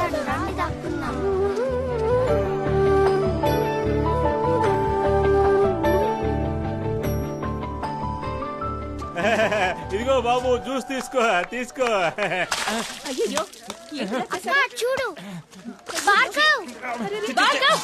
వచ్చాడు, రండి దాక్కున్నాం. ఇదిగో బాబు జ్యూస్ తీసుకో తీసుకో. అమ్మా, చూడు భార్గవ్.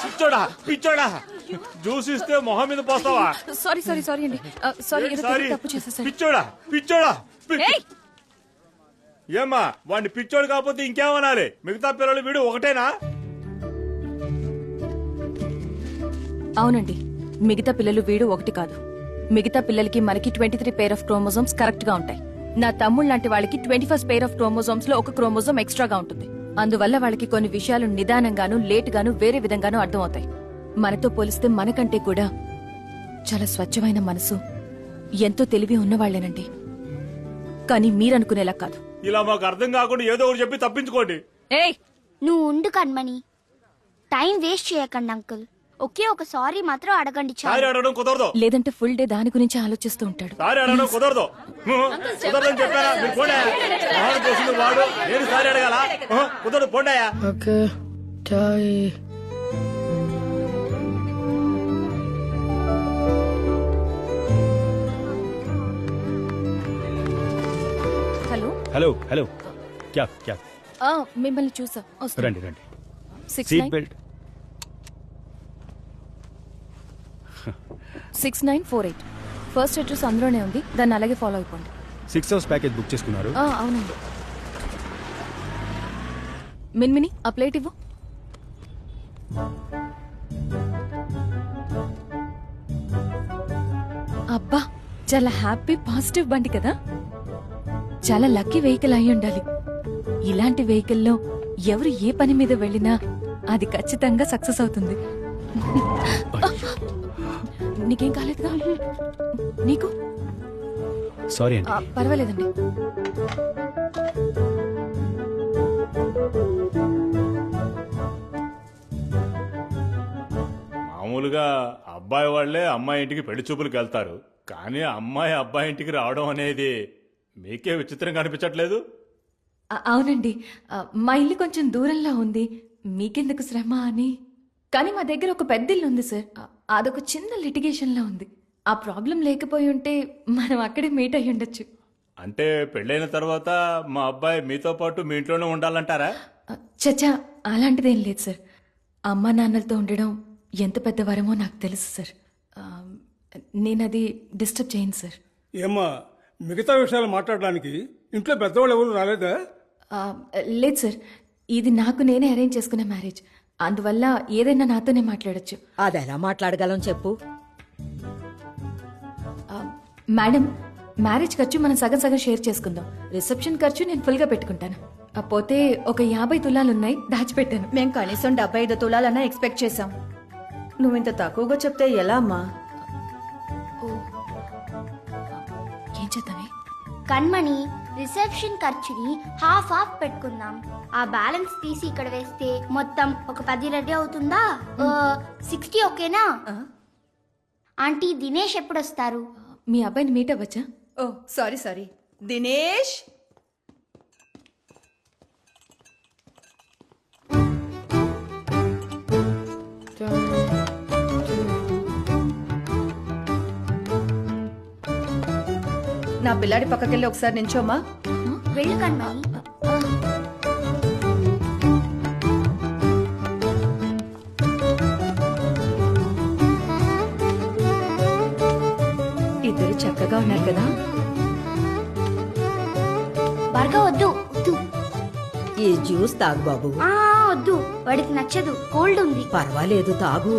పిచ్చోడా పిచ్చోడా, జ్యూస్ ఇస్తే మొహం మీద పోస్తావా? సారీ సారీ సారీ అండి, సారీ ఏదో సారీ తప్పు చేసేసాను. పిచ్చోడా పిచ్చోడా. ఏయ్! ఏమ్మా వాడిని పిచ్చోడు కాకపోతే ఇంకేమనాలి? మిగతా పిల్లలు వీడు ఒకటేనా? అవునండి, మిగతా పిల్లలు వీడు ఒకటి కాదు. మిగతా పిల్లలకి మనకి 23 పేర్ ఆఫ్ క్రోమోజోమ్స్ కరెక్ట్ గా ఉంటాయి. నా తమ్ముళ్ళ లాంటి వాళ్ళకి 21st పేర్ ఆఫ్ క్రోమోజోమ్స్ లో ఒక క్రోమోజోమ్ ఎక్స్ట్రాగా ఉంటుంది. అందువల్ల వాళ్ళకి కొన్ని విషయాలు నిదానంగాను లేట్ గాను వేరే విధంగాను అర్థమవుతాయి. మనతో పోలిస్తే మనకంటే కూడా చాలా స్వచ్ఛమైన మనసు, ఎంతో తెలివి ఉన్నవాళ్లేనండి. కానీ మీరనుకునేలా కాదు. ఇలా మాకు అర్థం కాకుండా ఏదో ఒకటి చెప్పి తప్పించుకోండి. ఏయ్, నువ్వు ఉండు కన్మణి, టైం వేస్ట్ చేయకండి అంకుల్. ఒకే ఒక సారీ మాత్రం అడగండి సారీ చాలు. అడగడం కుదరదు. లేదంటే ఫుల్ డే దాని గురించి ఆలోచిస్తూ ఉంటాడు. సారీ అడగడం కుదరదు. కుదరదని చెప్పారా? మీరు పోండి. మొహాన్ని పోసింది వాడు, నేను సారీ అడగాల? కుదరదు, పోండాయా. ఓకే చాయ్. హలో हेलो हेलो क्या क्या మిమ్మల్ని చూసా. రండి రండి 69 సీట్ బెల్ట్ 6948 ఫస్ట్ అడ్రస్ అందులోనే ఉంది, దాన్ని అలాగే ఫాలో అయిపోండి. 6 అవర్స్ ప్యాకేజ్ బుక్ చేసుకున్నారు. అవునండి. మిన్మిని ఆ ప్లేట్ ఇవ్వు. అబ్బా, చాలా హ్యాపీ పాజిటివ్ బండి కదా. చాలా లక్కీ వెహికల్ అయి ఉండాలి. ఇలాంటి వెహికల్లో ఎవరు ఏ పని మీద వెళ్ళినా అది ఖచ్చితంగా సక్సెస్ అవుతుంది. నీకేం కాలేదుగా? నీకు? సారీ అండి. పర్వాలేదండి. మామూలుగా అబ్బాయి వాళ్లే అమ్మాయి ఇంటికి పెళ్లి చూపులకు వెళ్తారు, కానీ అమ్మాయి అబ్బాయి ఇంటికి రావడం అనేది మీకే విచిత్రంగా అనిపించట్లేదు? అవునండి, మా ఇల్లు కొంచెం దూరంలో ఉంది, మీకెందుకు శ్రమ అని. కానీ మా దగ్గర ఒక పెద్ద ఇల్లు ఉంది సార్, అదొక చిన్న లిటిగేషన్లో ఉంది. ఆ ప్రాబ్లం లేకపోయి ఉంటే మనం అక్కడే మీట్ అయ్యి ఉండొచ్చు. అంటే పెళ్ళైన తర్వాత మా అబ్బాయి మీతో పాటు మీ ఇంట్లోనే ఉండాలంటారా? చచ్చా, అలాంటిదేం లేదు సార్. అమ్మా నాన్నలతో ఉండడం ఎంత పెద్ద వరమో నాకు తెలుసు సార్. నేను అది డిస్టర్బ్ చేయను సార్. ఏమ్మా, మిగతా విషయాలు మాట్లాడడానికి ఇంట్లో పెద్దవాళ్ళు ఎవరు రాలేదా? లేదు సార్, ఇది నాకు నేనే అరేంజ్ చేసుకునే మ్యారేజ్, అందువల్ల ఏదైనా నాతోనే మాట్లాడొచ్చు. అదెలా మాట్లాడగలం చెప్పు. మేడం, మ్యారేజ్ ఖర్చు మనం సగం సగం షేర్ చేసుకుందాం. రిసెప్షన్ ఖర్చు నేను ఫుల్గా పెట్టుకుంటాను. పోతే ఒక 50 తులాలున్నాయి, దాచిపెట్టాను. మేం కనీసం 75 తులాలన్నా ఎక్స్పెక్ట్ చేశాం. నువ్వు ఇంత తక్కువగా చెప్తే ఎలా అమ్మా? ఏం చేద్దామే? కన్మణి, రిసెప్షన్ ఖర్చుని హాఫ్ పెట్టుకుందాం. ఆ బ్యాలెన్స్ తీసి ఇక్కడ వేస్తే మొత్తం ఒక 10 రెడీ అవుతుందా? 60 ఓకేనా? ఆంటీ, దినేష్ ఎప్పుడు వస్తారు? మీ అబ్బాయిని మీట్ అవ్వచ్చా? ఓ సారీ సారీ. దినేష్, నా పిల్లాడి పక్కకెళ్ళి ఒకసారి నించోమ్మా. వెళ్ళు కన్మణి. ఇద్దరు చక్కగా ఉన్నారు కదా. భార్గవ్ వద్దు వద్దు. ఈ జ్యూస్ తాగు బాబు. వద్దు, వాడికి నచ్చదు, కోల్డ్ ఉంది. పర్వాలేదు తాగు.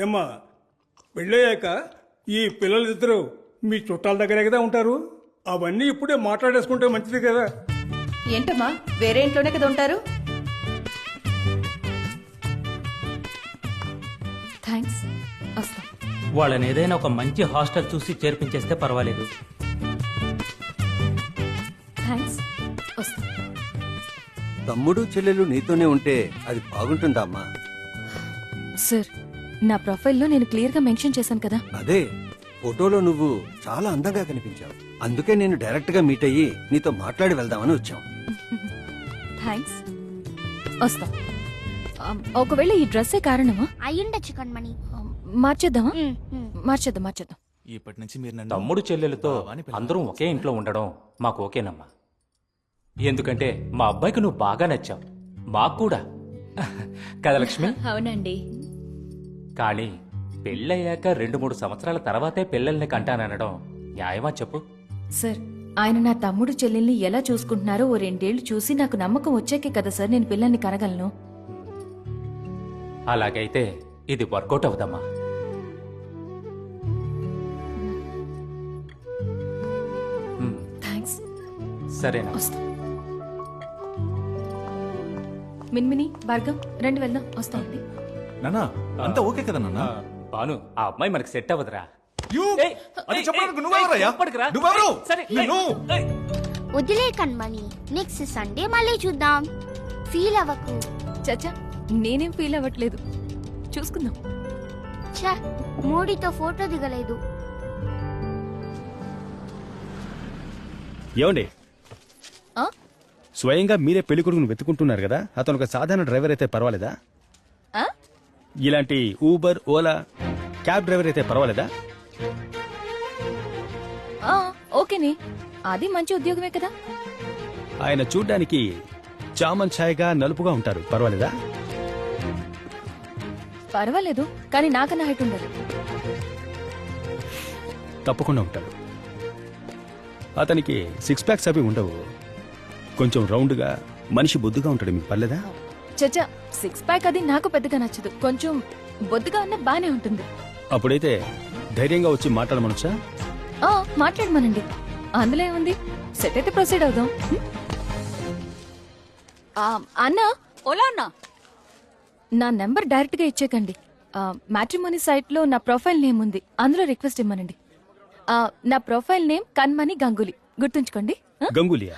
ఏమ్మా, పెళ్ళయ్యాక ఈ పిల్లలిద్దరూ మీ చుట్టాల దగ్గరే కదా ఉంటారు. అవన్నీ ఇప్పుడే మాట్లాడేసుకుంటే మంచిది కదా. ఏంటమ్మా, వేరే ఇంట్లోనే కదా ఉంటారు? థ్యాంక్స్, వస్తాం. వాళ్ళని ఏదైనా ఒక మంచి హాస్టల్ చూసి చేర్పించేస్తే పర్వాలేదు. థ్యాంక్స్, వస్తాం. తమ్ముడు చెల్లెలు నీతోనే ఉంటే అది బాగుంటుందా అమ్మా? సార్, నా ప్రొఫైల్లో నేను క్లియర్ గా మెన్షన్ చేశాను కదా. అదే ఫోటోలో నువ్వు చాలా అందంగా కనిపించావు. అందుకే నేను డైరెక్ట్ గా మీట్ అయ్యి నీతో మాట్లాడి వెళ్దామని వచ్చాం. థ్యాంక్స్. వస్తాం. ఒకవేళ ఈ డ్రెస్సే కారణమా? అయ్యుండొచ్చు కణ్మణి. మార్చేద్దామా? మార్చేద్దాం. ఇప్పటి నుంచి మీరు నన్ను తమ్ముడు చెల్లెలతో అందరం ఒకే ఇంట్లో ఉండడం మాకు ఓకేనమ్మా. ఎందుకంటే మా అబ్బాయికి నువ్వు బాగా నచ్చావు, మాకు కూడా. కదా లక్ష్మి? అవునండి. కానీ పెళ్ళయ్యాక 2-3 సంవత్సరాల తర్వాతే పిల్లల్ని కంటాననడం న్యాయమా చెప్పు? సార్, ఆయన నా తమ్ముడు చెల్లెల్ని ఎలా చూసుకుంటున్నారో ఓ 2 ఏళ్లు చూసి నాకు నమ్మకం వచ్చాకే కదా సార్ నేను పిల్లల్ని కనగలను. అలాగైతే ఇది వర్కౌట్ అవుదమ్మా. థ్యాంక్స్. సరేనా? వస్తాం. మిన్మిని, భార్గవ్, రండి వెళ్దాం. వస్తామండి. నానా అంతా ఓకే కదా నాన్న? బాను, ఆ అమ్మాయి మనకి సెట్ అవ్వదురా. ఏయ్, అది ఏయ్, చెప్పడానికి ఏయ్, నువ్వెవరయ్యా? చెప్పడుకురా. నువ్వెవరు? సరే, ఏయ్, నిన్ను. ఏయ్. వదిలే కణ్మణి, నెక్స్ట్ సండే మళ్ళీ చూద్దాం. ఫీల్ అవ్వకు. చచ్చా, నేనేం ఫీల్ అవ్వట్లేదు. చూసుకుందాం. ఛ, మోడీతో ఫోటో దిగలేదు. ఏమండి, ఆ? స్వయంగా మీరే పెళ్లి కొడుకును వెతుకుంటున్నారు కదా, అతను ఒక సాధారణ డ్రైవర్ అయితే పర్వాలేదా? ఆ? ఇలాంటి ఊబర్, ఓలా, క్యాబ్ డ్రైవర్ అయితే పర్వాలేదా? ఆ, ఓకేనే. అది మంచి ఉద్యోగమే కదా. ఆయన చూడ్డానికి చామన్ ఛాయగా నలుపుగా ఉంటారు, పర్వాలేదా? పర్వాలేదు, కానీ నాకన్నా హైట్ ఉండాలి. తప్పకుండా ఉంటాడు. అతనికి 6 ప్యాక్స్ అవి ఉండవు, కొంచెం రౌండ్గా మనిషి బొద్దుగా ఉంటాడు. మీకు పర్లేదా? చచ్చా, 6 ప్యాక్ అది నాకు పెద్దగా నచ్చదు. కొంచెం బొద్దుగా ఉన్న బానే ఉంటుంది. అప్పుడైతే ధైర్యంగా వచ్చి మాట్లాడమనొచ్చా? ఆ, మాట్లాడమనండి. అందులో ఏముంది? సెట్ అయితే ప్రొసీడ్ అవుదాం. అన్నా, ఓలా అన్నా, నా నెంబర్ డైరెక్ట్ గా ఇచ్చేకండి. మ్యాట్రిమోనీ సైట్ లో నా ప్రొఫైల్ నేమ్ ఉంది, అందులో రిక్వెస్ట్ ఇమ్మనండి. నా ప్రొఫైల్ నేమ్ కణ్మణి గంగూలీ, గుర్తుంచుకోండి. గంగూలియా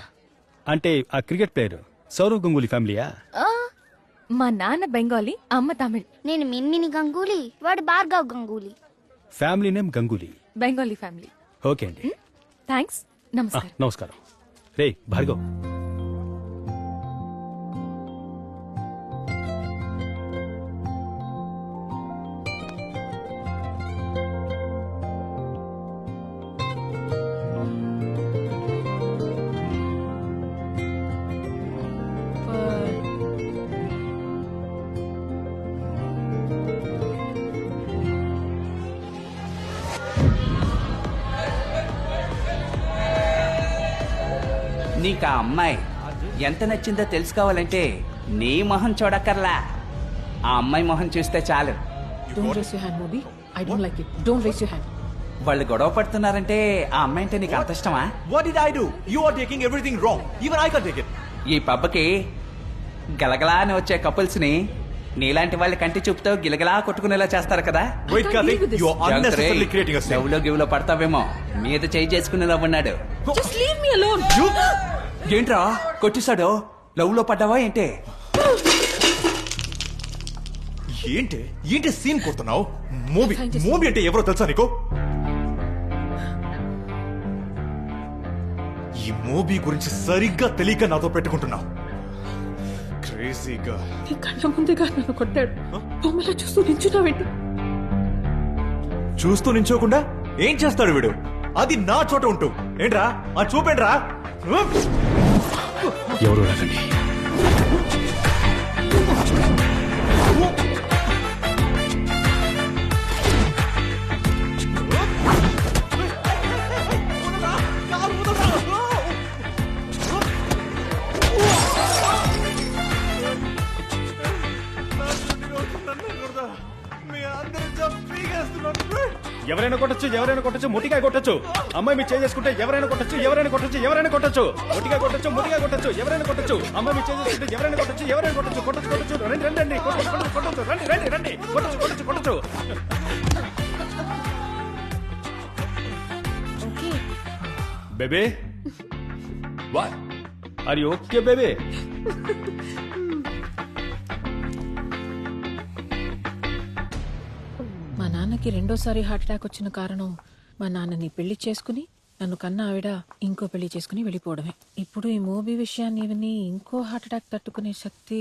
అంటే ఆ క్రికెట్ ప్లేయర్ సౌరవ్ గంగూలీ ఫ్యామిలీయా? ఆ, మా నాన్న బెంగాలీ, అమ్మ తమిళ్. నేను మిన్మిని గంగూలీ, వాడు Bhargav Ganguly. Family name Ganguly. Bengali family. Okay అండి. థ్యాంక్స్. నమస్కారం. నమస్కారం. రే భార్గవ్, నీకు ఆ అమ్మాయి ఎంత నచ్చిందో తెలుసుకోవాలంటే నీ మొహం చూడక్కర్లా, ఆ అమ్మాయి మొహం చూస్తే చాలు. వాళ్ళు గొడవ పడుతున్నారంటే ఆ అమ్మాయి అంటే నీకు అంత ఇష్టమా? What did I do? You are taking everything wrong. Even I can't take it. ఈ పబ్బకి గలగలా అని వచ్చే కపుల్స్ ని నీలాంటి వాళ్ళ కంటి చూపుతో గిలగలా కొట్టుకునేలా చేస్తారు కదా. Wait, Karthik, you are unnecessarily creating a scene. లవ్లో గివ్లో పడతావేమో, మీద చేయి చేసుకునేలా ఉన్నాడు. Just leave me alone. ఏంట్రా కొట్టిస్తాడు? లవ్ లో పడ్డావా ఏంటి? ఏంటి సీన్ కొడుతున్నావు? మూవీ అంటే ఎవరో తెలుసా నీకు? ఈ మూవీ గురించి సరిగ్గా తెలియక నాతో పెట్టుకుంటున్నావు. క్రేజీగా నీ కళ్ళ ముందుగా నన్ను కొట్టాడు, బొమ్మలా చూస్తూ నించున్నావేంటి? చూస్తూ నించోకుండా ఏం చేస్తాడు వీడు? అది నా చోట ఉంటూ ఏంట్రా ఆ చూపేంట్రా? ఎవరు రాకండి. ఎవరైనా కొట్టచ్చు, మొట్టిగా కొట్టచ్చు. అమ్మాయి మీరు చేసుకుంటే ఎవరైనా కొట్టచ్చు. మొట్టిగా కొట్టచ్చు, ఎవరైనా కొట్టచ్చు. అమ్మాయి మీరు చేసుకుంటే ఎవరైనా కొట్టచ్చు. కొట్టచ్చు. రండి కొట్టచ్చు. బేబే, ఆర్ యు ఓకే బేబే? నాన్నకి రెండోసారి హార్ట్ అటాక్ వచ్చిన కారణం మా నాన్నని పెళ్లి చేసుకుని నన్ను కన్న ఆవిడ ఇంకో పెళ్లి చేసుకుని వెళ్ళిపోవడమే. ఇప్పుడు ఈ మూవీ విషయాన్ని ఇవన్నీ ఇంకో హార్ట్ అటాక్ తట్టుకునే శక్తి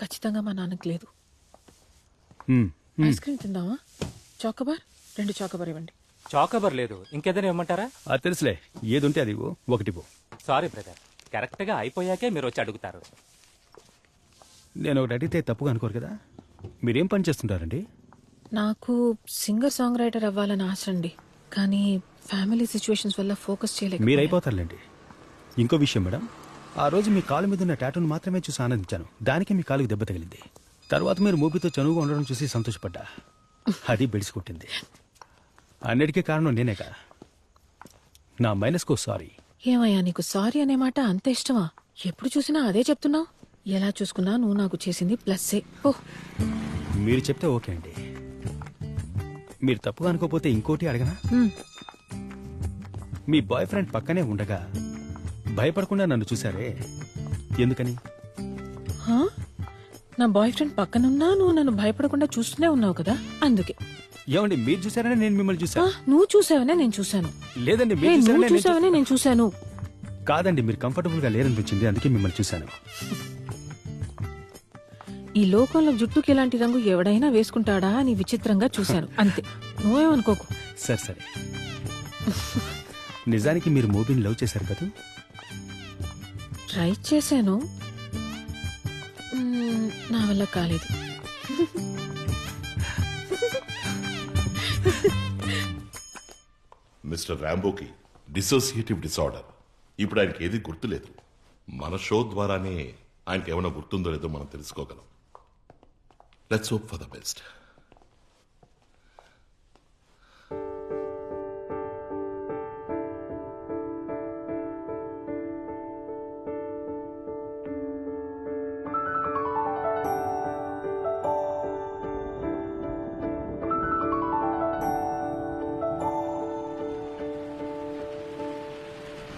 ఖచ్చితంగా మా నాన్నకి లేదు. ఐస్ క్రీమ్ తిందామా? చాకోబార్ 2 చాకోబార్ ఇవ్వండి. చాకబర్ లేదు, ఇంకేదైనా ఇవ్వమంటారా? అది తెలుసులే, ఏది ఉంటే అది ఇవ్వు, ఒకటి ఇవ్వు. సారీ బ్రదర్, కరెక్ట్ గా అయిపోయాకే మీరు వచ్చి అడుగుతారు. నేను ఒకటి అడిగితే తప్పుగా అనుకోరు కదా. మీరేం పని చేస్తుంటారండి? నాకు సింగర్ సాంగ్ రైటర్ అవ్వాలని ఆశ అండి, కానీ ఫ్యామిలీ సిచ్యువేషన్స్ వల్ల ఫోకస్ చేయలేక. మీరు అయిపోతారులేండి. ఇంకో విషయం మేడం, ఆ రోజు మీ కాలు మీద ఉన్న టాటూను మాత్రమే చూసి ఆనందించాను. దానికి మీ కాలుకి దెబ్బ తగిలింది. తర్వాత మీరు మూపితో చనువుగా ఉండడం చూసి సంతోషపడ్డా. అది బెడిసి కొట్టింది. అన్నిటికీ కారణం నేనేగా. నా మైనస్కో సారీ. ఏమయ్యా, నీకు సారీ అనే మాట అంత ఇష్టమా? ఎప్పుడు చూసినా అదే చెప్తున్నావు. ఎలా చూసుకున్నా నువ్వు నాకు చేసింది ప్లస్సే. ఓ, మీరు చెప్తే ఓకే అండి. మీరు తప్పుగా అనుకోపోతే ఇంకోటి అడగనా? మీ బాయ్ ఫ్రెండ్ పక్కనే ఉండగా భయపడకుండా నన్ను చూసారే, ఎందుకని? హా? నా బాయ్ ఫ్రెండ్ పక్కనున్నా నువ్వు నన్ను భయపడకుండా చూస్తూనే ఉన్నావు కదా, అందుకే. ఏమండి, మీరు చూసారనే నేను మిమ్మల్ని చూసా. నువ్వు చూసావనే నేను చూశాను. లేదండి, ఏ, మీరు నువ్వు చూసారనే నేను చూసావనే నేను చూశాను. కాదండి, మీరు కంఫర్టబుల్ గా లేరనిపించింది, అందుకే మిమ్మల్ని చూశాను. ఈ లోకంలో జుట్టుకి ఇలాంటి రంగు ఎవడైనా వేసుకుంటాడా అని విచిత్రంగా చూశాను, అంతే. నువ్వేమనుకోకు. సరే సరే. నిజానికి మీరు మూవీని లవ్ చేశారు కదా? ట్రై చేశాను, నా వల్ల కాలేదు. మిస్టర్ రాంబోకి డిసోసియేటివ్ డిసార్డర్. ఇప్పుడు ఆయనకి ఏది గుర్తులేదు. మన షో ద్వారానే ఆయనకి ఏమైనా గుర్తుందో లేదో మనం తెలుసుకోగలం. Let's hope for the best.